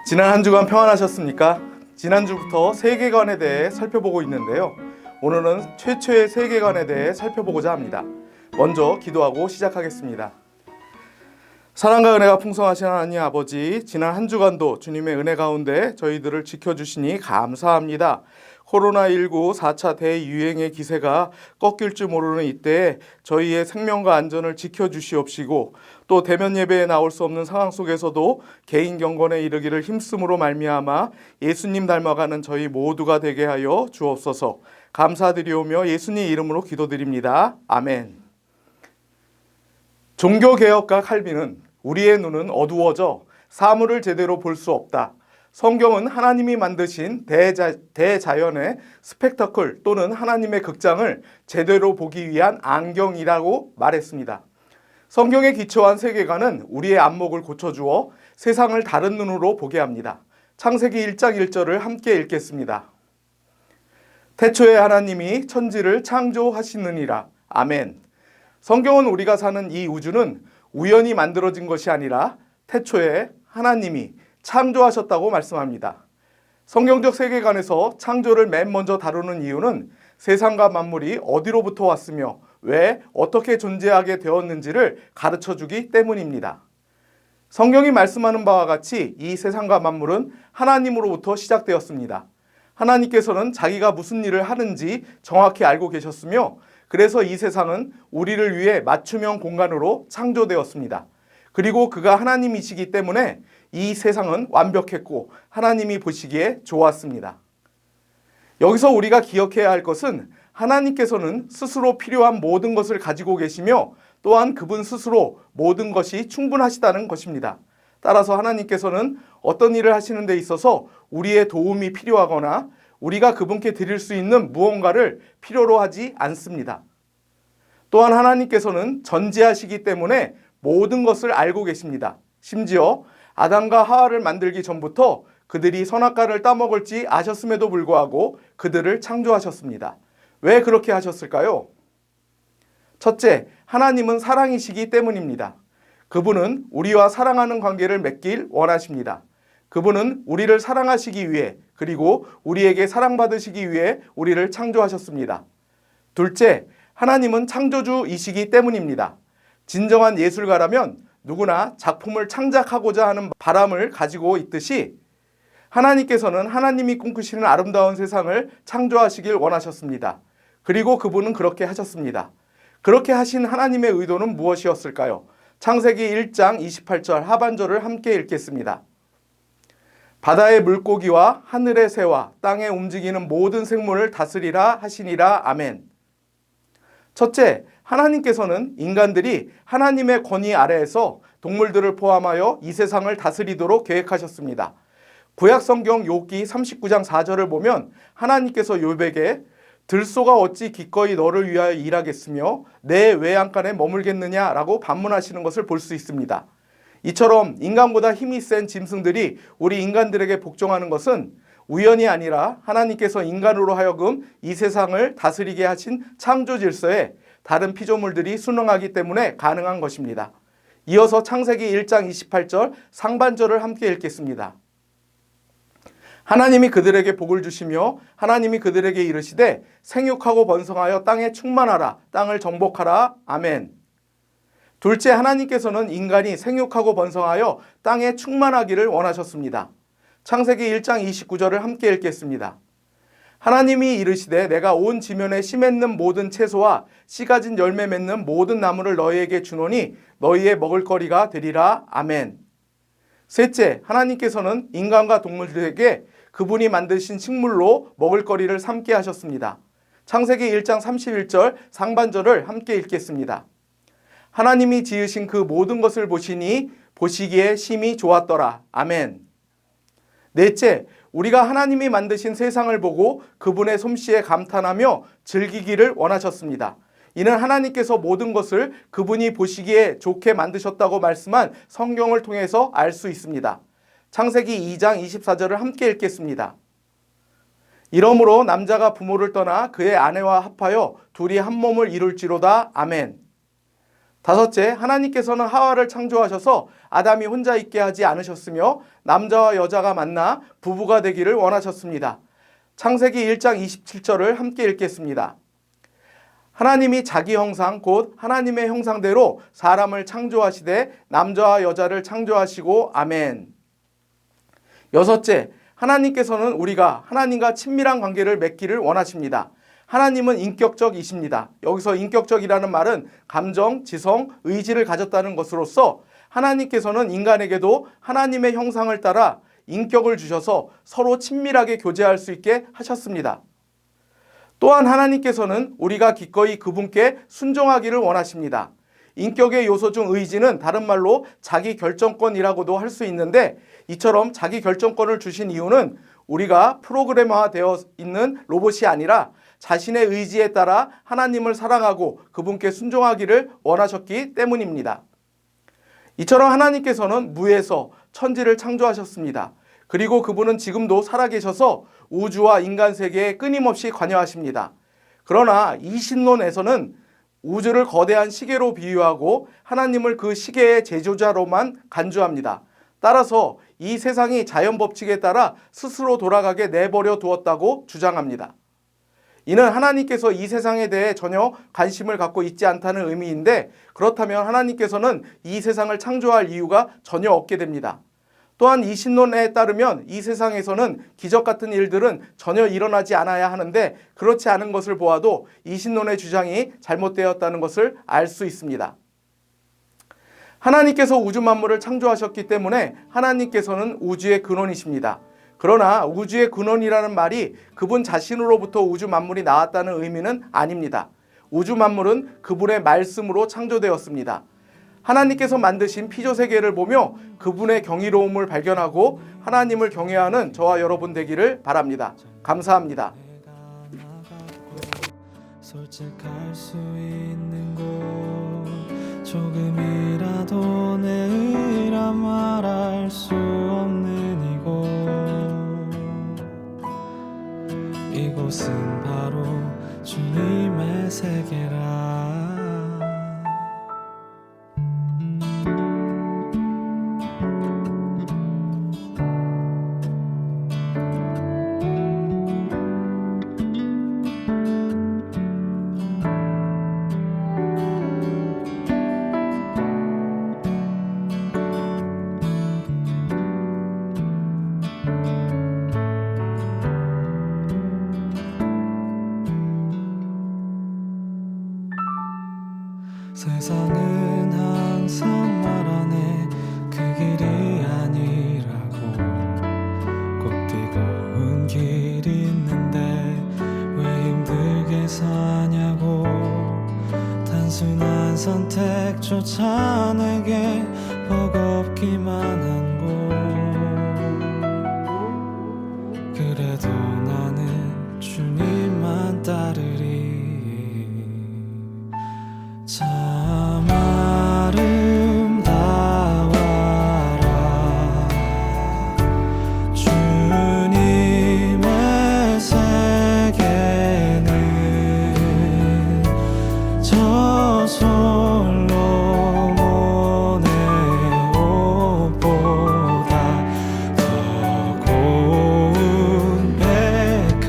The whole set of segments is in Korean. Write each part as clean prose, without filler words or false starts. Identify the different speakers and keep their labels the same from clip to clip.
Speaker 1: 지난 한 주간 평안하셨습니까? 지난주부터 세계관에 대해 살펴보고 있는데요. 오늘은 최초의 세계관에 대해 살펴보고자 합니다. 먼저 기도하고 시작하겠습니다. 사랑과 은혜가 풍성하신 하나님 아버지, 지난 한 주간도 주님의 은혜 가운데 저희들을 지켜주시니 감사합니다. 코로나19 4차 대유행의 기세가 꺾일 줄 모르는 이때에 저희의 생명과 안전을 지켜주시옵시고, 또 대면 예배에 나올 수 없는 상황 속에서도 개인 경건에 이르기를 힘쓰므로 말미암아 예수님 닮아가는 저희 모두가 되게 하여 주옵소서. 감사드리오며 예수님 이름으로 기도드립니다. 아멘. 종교개혁과 칼빈은 우리의 눈은 어두워져 사물을 제대로 볼 수 없다. 성경은 하나님이 만드신 대자연의 스펙터클 또는 하나님의 극장을 제대로 보기 위한 안경이라고 말했습니다. 성경에 기초한 세계관은 우리의 안목을 고쳐주어 세상을 다른 눈으로 보게 합니다. 창세기 1장 1절을 함께 읽겠습니다. 태초에 하나님이 천지를 창조하시느니라. 아멘. 성경은 우리가 사는 이 우주는 우연히 만들어진 것이 아니라 태초에 하나님이 창조하셨다고 말씀합니다. 성경적 세계관에서 창조를 맨 먼저 다루는 이유는 세상과 만물이 어디로부터 왔으며 왜 어떻게 존재하게 되었는지를 가르쳐주기 때문입니다. 성경이 말씀하는 바와 같이 이 세상과 만물은 하나님으로부터 시작되었습니다. 하나님께서는 자기가 무슨 일을 하는지 정확히 알고 계셨으며, 그래서 이 세상은 우리를 위해 맞춤형 공간으로 창조되었습니다. 그리고 그가 하나님이시기 때문에 이 세상은 완벽했고 하나님이 보시기에 좋았습니다. 여기서 우리가 기억해야 할 것은 하나님께서는 스스로 필요한 모든 것을 가지고 계시며, 또한 그분 스스로 모든 것이 충분하시다는 것입니다. 따라서 하나님께서는 어떤 일을 하시는 데 있어서 우리의 도움이 필요하거나 우리가 그분께 드릴 수 있는 무언가를 필요로 하지 않습니다. 또한 하나님께서는 전지하시기 때문에 모든 것을 알고 계십니다. 심지어 아담과 하와를 만들기 전부터 그들이 선악과를 따먹을지 아셨음에도 불구하고 그들을 창조하셨습니다. 왜 그렇게 하셨을까요? 첫째, 하나님은 사랑이시기 때문입니다. 그분은 우리와 사랑하는 관계를 맺길 원하십니다. 그분은 우리를 사랑하시기 위해, 그리고 우리에게 사랑받으시기 위해 우리를 창조하셨습니다. 둘째, 하나님은 창조주이시기 때문입니다. 진정한 예술가라면 누구나 작품을 창작하고자 하는 바람을 가지고 있듯이 하나님께서는 하나님이 꿈꾸시는 아름다운 세상을 창조하시길 원하셨습니다. 그리고 그분은 그렇게 하셨습니다. 그렇게 하신 하나님의 의도는 무엇이었을까요? 창세기 1장 28절 하반절을 함께 읽겠습니다. 바다의 물고기와 하늘의 새와 땅에 움직이는 모든 생물을 다스리라 하시니라. 아멘. 첫째, 하나님께서는 인간들이 하나님의 권위 아래에서 동물들을 포함하여 이 세상을 다스리도록 계획하셨습니다. 구약 성경 욥기 39장 4절을 보면 하나님께서 욥에게 들소가 어찌 기꺼이 너를 위하여 일하겠으며 내 외양간에 머물겠느냐라고 반문하시는 것을 볼 수 있습니다. 이처럼 인간보다 힘이 센 짐승들이 우리 인간들에게 복종하는 것은 우연이 아니라 하나님께서 인간으로 하여금 이 세상을 다스리게 하신 창조 질서에 다른 피조물들이 순응하기 때문에 가능한 것입니다. 이어서 창세기 1장 28절 상반절을 함께 읽겠습니다. 하나님이 그들에게 복을 주시며 하나님이 그들에게 이르시되 생육하고 번성하여 땅에 충만하라, 땅을 정복하라. 아멘. 둘째, 하나님께서는 인간이 생육하고 번성하여 땅에 충만하기를 원하셨습니다. 창세기 1장 29절을 함께 읽겠습니다. 하나님이 이르시되 내가 온 지면에 씨 맺는 모든 채소와 씨 가진 열매 맺는 모든 나무를 너희에게 주노니 너희의 먹을거리가 되리라. 아멘. 셋째, 하나님께서는 인간과 동물들에게 그분이 만드신 식물로 먹을거리를 삼게 하셨습니다. 창세기 1장 31절 상반절을 함께 읽겠습니다. 하나님이 지으신 그 모든 것을 보시니 보시기에 심히 좋았더라. 아멘. 넷째, 우리가 하나님이 만드신 세상을 보고 그분의 솜씨에 감탄하며 즐기기를 원하셨습니다. 이는 하나님께서 모든 것을 그분이 보시기에 좋게 만드셨다고 말씀한 성경을 통해서 알 수 있습니다. 창세기 2장 24절을 함께 읽겠습니다. 이러므로 남자가 부모를 떠나 그의 아내와 합하여 둘이 한 몸을 이룰지로다. 아멘. 다섯째, 하나님께서는 하와를 창조하셔서 아담이 혼자 있게 하지 않으셨으며 남자와 여자가 만나 부부가 되기를 원하셨습니다. 창세기 1장 27절을 함께 읽겠습니다. 하나님이 자기 형상 곧 하나님의 형상대로 사람을 창조하시되 남자와 여자를 창조하시고 아멘. 여섯째, 하나님께서는 우리가 하나님과 친밀한 관계를 맺기를 원하십니다. 하나님은 인격적이십니다. 여기서 인격적이라는 말은 감정, 지성, 의지를 가졌다는 것으로서 하나님께서는 인간에게도 하나님의 형상을 따라 인격을 주셔서 서로 친밀하게 교제할 수 있게 하셨습니다. 또한 하나님께서는 우리가 기꺼이 그분께 순종하기를 원하십니다. 인격의 요소 중 의지는 다른 말로 자기 결정권이라고도 할 수 있는데 이처럼 자기 결정권을 주신 이유는 우리가 프로그래머화되어 있는 로봇이 아니라 자신의 의지에 따라 하나님을 사랑하고 그분께 순종하기를 원하셨기 때문입니다. 이처럼 하나님께서는 무에서 천지를 창조하셨습니다. 그리고 그분은 지금도 살아계셔서 우주와 인간 세계에 끊임없이 관여하십니다. 그러나 이신론에서는 우주를 거대한 시계로 비유하고 하나님을 그 시계의 제조자로만 간주합니다. 따라서 이 세상이 자연 법칙에 따라 스스로 돌아가게 내버려 두었다고 주장합니다. 이는 하나님께서 이 세상에 대해 전혀 관심을 갖고 있지 않다는 의미인데 그렇다면 하나님께서는 이 세상을 창조할 이유가 전혀 없게 됩니다. 또한 이 신론에 따르면 이 세상에서는 기적 같은 일들은 전혀 일어나지 않아야 하는데 그렇지 않은 것을 보아도 이 신론의 주장이 잘못되었다는 것을 알 수 있습니다. 하나님께서 우주 만물을 창조하셨기 때문에 하나님께서는 우주의 근원이십니다. 그러나 우주의 근원이라는 말이 그분 자신으로부터 우주 만물이 나왔다는 의미는 아닙니다. 우주 만물은 그분의 말씀으로 창조되었습니다. 하나님께서 만드신 피조세계를 보며 그분의 경이로움을 발견하고 하나님을 경외하는 저와 여러분 되기를 바랍니다. 감사합니다. 솔직할 수 있는 곳 조금이라도 내 의라 말할 수 없는 이곳은 바로 주님의 세계라. 세상은 항상 말하네 그 길이 아니라고. 꼭 뜨거운 길이 있는데 왜 힘들게 사냐고. 단순한 선택조차 내게 버겁기만 한 곳. 그래도 나는 주님만 따르리. 참 아름다워라 주님의 세계는 저 솔로몬의 옷보다 더 고운 백화.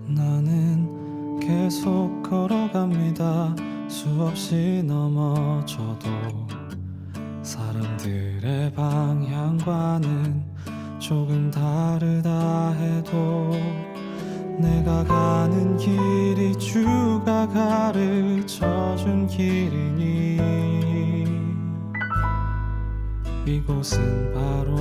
Speaker 1: 나는 계속 걸어갑니다. 수없이 넘어져도
Speaker 2: 그들의 방향과는 조금 다르다 해도 내가 가는 길이 주가 가르쳐준 길이니 이곳은 바로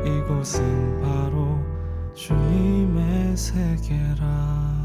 Speaker 2: 이곳은 바로 주님의 세계라.